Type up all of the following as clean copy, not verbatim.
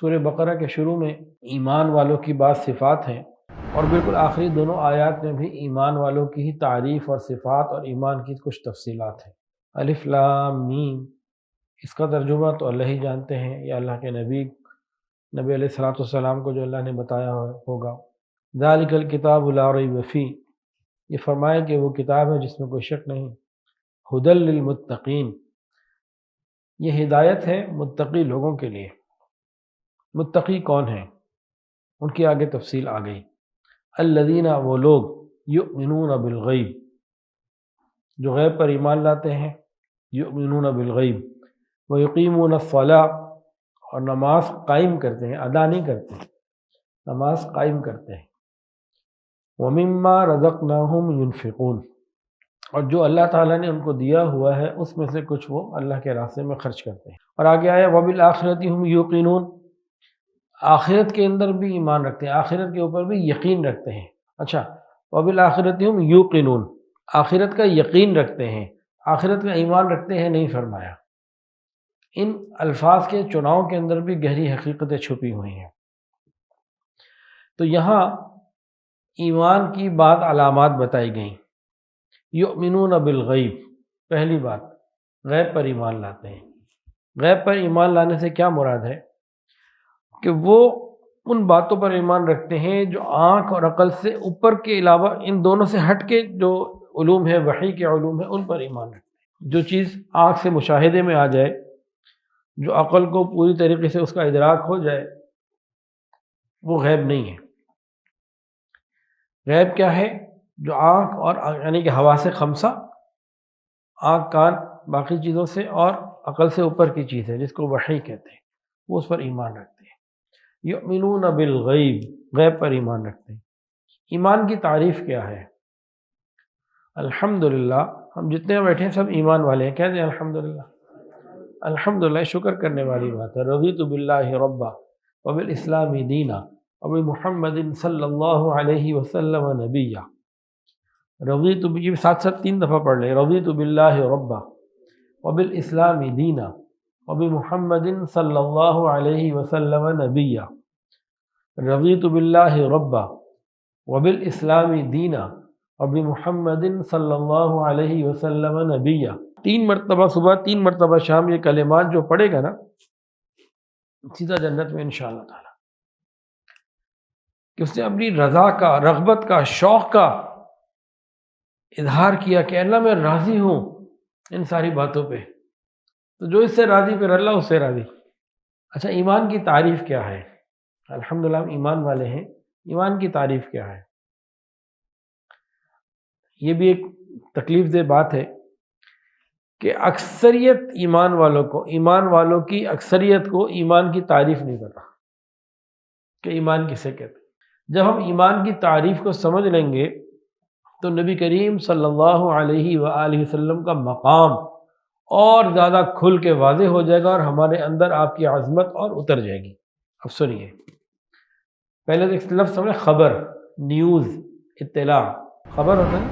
سورہ بقرہ کے شروع میں ایمان والوں کی بعض صفات ہیں، اور بالکل آخری دونوں آیات میں بھی ایمان والوں کی ہی تعریف اور صفات اور ایمان کی کچھ تفصیلات ہیں۔ الف لام میم، اس کا ترجمہ تو اللہ ہی جانتے ہیں، یا اللہ کے نبی علیہ الصلوۃ والسلام کو جو اللہ نے بتایا ہوگا۔ ذالک الکتاب لا ریب فیہ، یہ فرمایا کہ وہ کتاب ہے جس میں کوئی شک نہیں۔ ھدی للمتقین، یہ ہدایت ہے متقی لوگوں کے لیے۔ متقی کون ہیں؟ ان کی آگے تفصیل آ گئی۔ الذین، وہ لوگ، یؤمنون بالغیب، جو غیب پر ایمان لاتے ہیں، یؤمنون بالغیب، ویقیمون الصلاۃ، اور نماز قائم کرتے ہیں، ادا نہیں کرتے، نماز قائم کرتے ہیں۔ ومما رزقناہم ینفقون، اور جو اللہ تعالیٰ نے ان کو دیا ہوا ہے اس میں سے کچھ وہ اللہ کے راستے میں خرچ کرتے ہیں۔ اور آگے آیا وبالآخرۃ ہم یوقنون، آخرت کے اندر بھی ایمان رکھتے ہیں، آخرت کے اوپر بھی یقین رکھتے ہیں۔ اچھا، وبالآخرۃ ہم یوقنون، آخرت کا یقین رکھتے ہیں، آخرت کا ایمان رکھتے ہیں نہیں فرمایا۔ ان الفاظ کے چناؤ کے اندر بھی گہری حقیقتیں چھپی ہوئی ہیں۔ تو یہاں ایمان کی بعض علامات بتائی گئیں۔ یؤمنون بالغیب، پہلی بات، غیب پر ایمان لاتے ہیں۔ غیب پر ایمان لانے سے کیا مراد ہے؟ کہ وہ ان باتوں پر ایمان رکھتے ہیں جو آنکھ اور عقل سے اوپر کے علاوہ ان دونوں سے ہٹ کے جو علوم ہے، وحی کے علوم ہے، ان پر ایمان رکھتے ہیں۔ جو چیز آنکھ سے مشاہدے میں آ جائے، جو عقل کو پوری طریقے سے اس کا ادراک ہو جائے، وہ غیب نہیں ہے۔ غیب کیا ہے؟ جو آنکھ اور یعنی کہ حواس خمسہ، آنکھ کان باقی چیزوں سے، اور عقل سے اوپر کی چیز ہے جس کو وحی کہتے ہیں، وہ اس پر ایمان رکھتے ہیں۔ یؤمنون بالغیب، غیب پر ایمان رکھتے ہیں۔ ایمان کی تعریف کیا ہے؟ الحمدللہ، ہم جتنے بیٹھے ہیں سب ایمان والے ہیں، کہتے ہیں الحمدللہ۔ الحمدللہ شکر کرنے والی بات ہے۔ رضیت باللہ ربا وبالاسلام دینا وبمحمد صلی اللہ علیہ وسلم نبیہ۔ رضیت، یہ ساتھ ساتھ 3 دفعہ پڑھ لیں۔ رضیت باللہ ربا وبالاسلام دینا وبمحمد صلی اللہ علیہ وسلم نبیہ۔ رضیت باللہ ربا وبالاسلام دینا وبمحمد صلی اللہ علیہ وسلم نبیہ۔ 3 مرتبہ صبح، 3 مرتبہ شام، یہ کلمات جو پڑھے گا نا، سیدھا جنت میں انشاءاللہ تعالی۔ کہ اس نے اپنی رضا کا، رغبت کا، شوق کا اظہار کیا کہ اللہ میں راضی ہوں ان ساری باتوں پہ، تو جو اس سے راضی پھر اللہ اس سے راضی۔ اچھا، ایمان کی تعریف کیا ہے؟ الحمدللہ ہم ایمان والے ہیں، ایمان کی تعریف کیا ہے؟ یہ بھی ایک تکلیف دہ بات ہے کہ اکثریت ایمان والوں کی اکثریت کو ایمان کی تعریف نہیں پتہ کہ ایمان کسے کہتے ہیں۔ جب ہم ایمان کی تعریف کو سمجھ لیں گے تو نبی کریم صلی اللہ علیہ وآلہ وسلم کا مقام اور زیادہ کھل کے واضح ہو جائے گا، اور ہمارے اندر آپ کی عظمت اور اتر جائے گی۔ اب سنیے، پہلے ایک لفظ سمجھے، خبر، نیوز، اطلاع۔ خبر ہوتا ہے،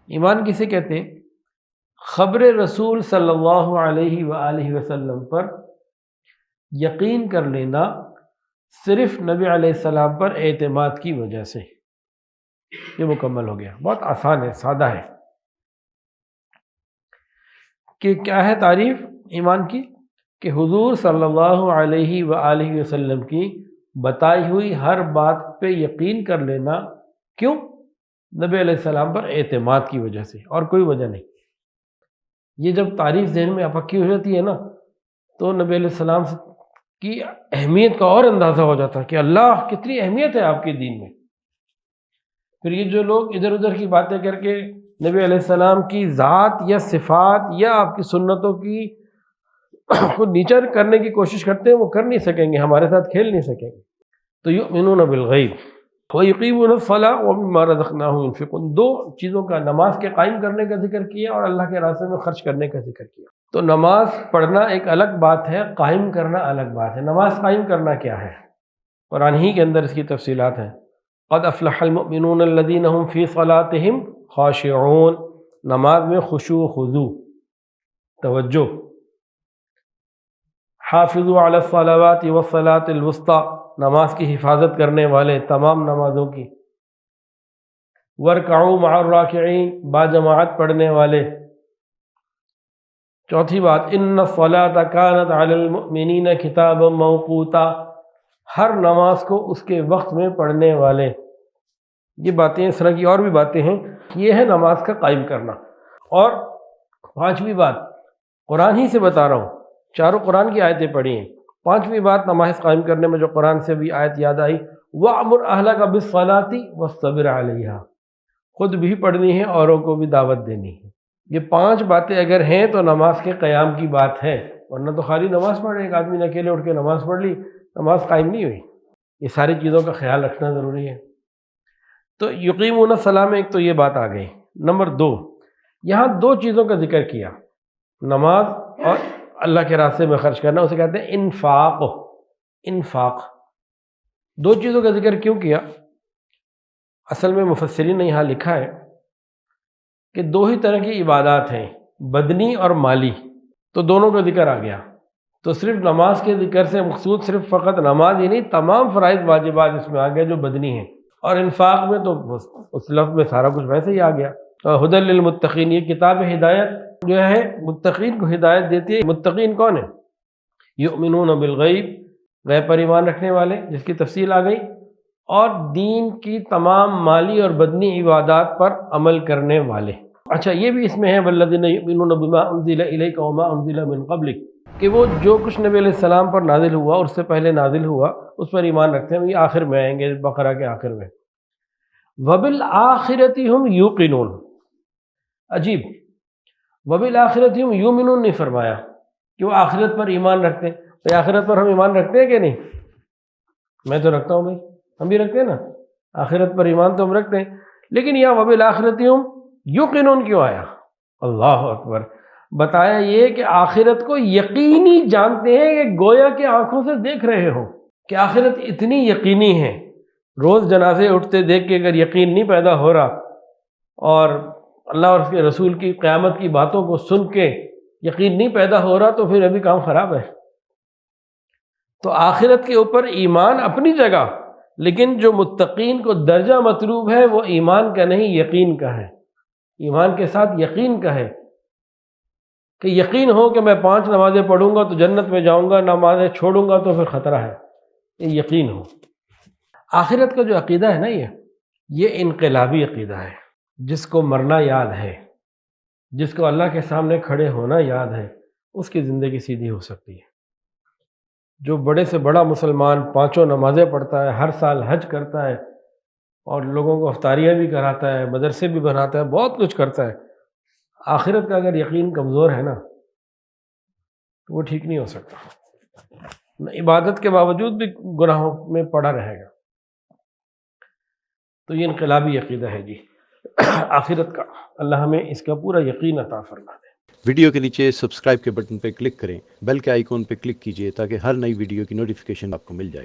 ایمان کسے کہتے ہیں؟ خبر رسول صلی اللہ علیہ وآلہ وسلم پر یقین کر لینا صرف نبی علیہ السلام پر اعتماد کی وجہ سے، یہ مکمل ہو گیا۔ بہت آسان ہے، سادہ ہے۔ کہ کیا ہے تعریف ایمان کی؟ کہ حضور صلی اللہ علیہ وآلہ وسلم کی بتائی ہوئی ہر بات پہ یقین کر لینا۔ کیوں؟ نبی علیہ السلام پر اعتماد کی وجہ سے، اور کوئی وجہ نہیں۔ یہ جب تعریف ذہن میں پکی ہو جاتی ہے نا، تو نبی علیہ السلام کی اہمیت کا اور اندازہ ہو جاتا ہے کہ اللہ کتنی اہمیت ہے آپ کے دین میں۔ پھر یہ جو لوگ ادھر ادھر کی باتیں کر کے نبی علیہ السلام کی ذات یا صفات یا آپ کی سنتوں کی کو نیچا کرنے کی کوشش کرتے ہیں، وہ کر نہیں سکیں گے، ہمارے ساتھ کھیل نہیں سکیں گے۔ تو یؤمنون بالغیب وَيُقِيمُونَ الصَّلَاةَ وَمِمَّا رَزَقْنَاهُمْ يُنْفِقُونَ۔ 2 چیزوں کا، نماز کے قائم کرنے کا ذکر کیا اور اللہ کے راستے میں خرچ کرنے کا ذکر کیا۔ تو نماز پڑھنا ایک الگ بات ہے، قائم کرنا الگ بات ہے۔ نماز قائم کرنا کیا ہے؟ قرآن ہی کے اندر اس کی تفصیلات ہیں۔ قد افلح المؤمنون الذین هم فی صلاتهم خاشعون، نماز میں خشوع و خضوع، توجہ، حافظوا علی الصلوات والصلاۃ الوسطی، نماز کی حفاظت کرنے والے، تمام نمازوں کی۔ ورکعوا مع الراکعین، با جماعت پڑھنے والے۔ چوتھی بات، ان الصلاۃ کانت علی المؤمنین کتابا موقوتا، ہر نماز کو اس کے وقت میں پڑھنے والے۔ یہ باتیں، اس طرح کی اور بھی باتیں ہیں، یہ ہے نماز کا قائم کرنا۔ اور پانچویں بات، قرآن ہی سے بتا رہا ہوں، چاروں قرآن کی آیتیں پڑھی ہیں۔ پانچویں بات نماز قائم کرنے میں جو قرآن سے بھی آیت یاد آئی، وَأْمُرْ أَهْلَكَ بِالصَّلَاةِ وَاصْطَبِرْ عَلَيْهَا، خود بھی پڑھنی ہے، اوروں کو بھی دعوت دینی ہے۔ یہ پانچ باتیں اگر ہیں تو نماز کے قیام کی بات ہے، ورنہ تو خالی نماز پڑھے، ایک آدمی نے اکیلے اٹھ کے نماز پڑھ لی، نماز قائم نہیں ہوئی۔ یہ ساری چیزوں کا خیال رکھنا ضروری ہے۔ تو یقیمون الصلاۃ میں ایک تو یہ بات آ گئی۔ نمبر دو، یہاں دو چیزوں کا ذکر کیا، نماز اور اللہ کے راستے میں خرچ کرنا، اسے کہتے ہیں انفاق۔ انفاق دو چیزوں کا ذکر کیوں کیا؟ اصل میں مفسرین نے یہاں لکھا ہے کہ دو ہی طرح کی عبادات ہیں، بدنی اور مالی، تو دونوں کا ذکر آ گیا۔ تو صرف نماز کے ذکر سے مقصود صرف فقط نماز ہی نہیں، تمام فرائض واجبات اس میں آ گئے جو بدنی ہیں، اور انفاق میں تو اس لفظ میں سارا کچھ ویسے ہی آ گیا۔ ہدی للمتقین، یہ کتاب ہدایت جو ہے متقین کو ہدایت دیتی ہے۔ متقین کون ہیں؟ یؤمنون بالغیب، غیب پر ایمان رکھنے والے، جس کی تفصیل آ گئی، اور دین کی تمام مالی اور بدنی عبادات پر عمل کرنے والے۔ اچھا، یہ بھی اس میں ہے والذین یؤمنون بما انزل الیک وما انزل من قبلک، کہ وہ جو کچھ نبی علیہ السلام پر نازل ہوا اور اس سے پہلے نازل ہوا اس پر ایمان رکھتے ہیں۔ یہ آخر میں آئیں گے، بقرہ کے آخر میں۔ وبالآخرۃ ہم یوقنون، عجیب، وبالآخرۃ ہم یؤمنون نہیں فرمایا کہ وہ آخرت پر ایمان رکھتے ہیں۔ تو آخرت پر ہم ایمان رکھتے ہیں کہ نہیں؟ میں تو رکھتا ہوں بھائی، ہم بھی رکھتے ہیں نا، آخرت پر ایمان تو ہم رکھتے ہیں، لیکن یہاں وبالآخرۃ ہم یوقنون کیوں آیا؟ اللہ اکبر! بتایا یہ کہ آخرت کو یقینی جانتے ہیں، کہ گویا کہ آنکھوں سے دیکھ رہے ہو کہ آخرت اتنی یقینی ہے۔ روز جنازے اٹھتے دیکھ کے اگر یقین نہیں پیدا ہو رہا، اور اللہ اور اس کے رسول کی قیامت کی باتوں کو سن کے یقین نہیں پیدا ہو رہا، تو پھر ابھی کام خراب ہے۔ تو آخرت کے اوپر ایمان اپنی جگہ، لیکن جو متقین کو درجہ مطلوب ہے وہ ایمان کا نہیں، یقین کا ہے۔ ایمان کے ساتھ یقین کا ہے، کہ یقین ہو کہ میں 5 نمازیں پڑھوں گا تو جنت میں جاؤں گا، نمازیں چھوڑوں گا تو پھر خطرہ ہے، یہ یقین ہو۔ آخرت کا جو عقیدہ ہے نا، یہ انقلابی عقیدہ ہے۔ جس کو مرنا یاد ہے، جس کو اللہ کے سامنے کھڑے ہونا یاد ہے، اس کی زندگی سیدھی ہو سکتی ہے۔ جو بڑے سے بڑا مسلمان 5 نمازیں پڑھتا ہے، ہر سال حج کرتا ہے، اور لوگوں کو افطاریاں بھی کراتا ہے، مدرسے بھی بناتا ہے، بہت کچھ کرتا ہے، آخرت کا اگر یقین کمزور ہے نا تو وہ ٹھیک نہیں ہو سکتا، عبادت کے باوجود بھی گناہوں میں پڑا رہے گا۔ تو یہ انقلابی عقیدہ ہے جی آخرت کا۔ اللہ ہمیں اس کا پورا یقین عطا فرما دے۔ ویڈیو کے نیچے سبسکرائب کے بٹن پہ کلک کریں، بیل کے آئیکن پہ کلک کیجئے تاکہ ہر نئی ویڈیو کی نوٹیفیکیشن آپ کو مل جائے۔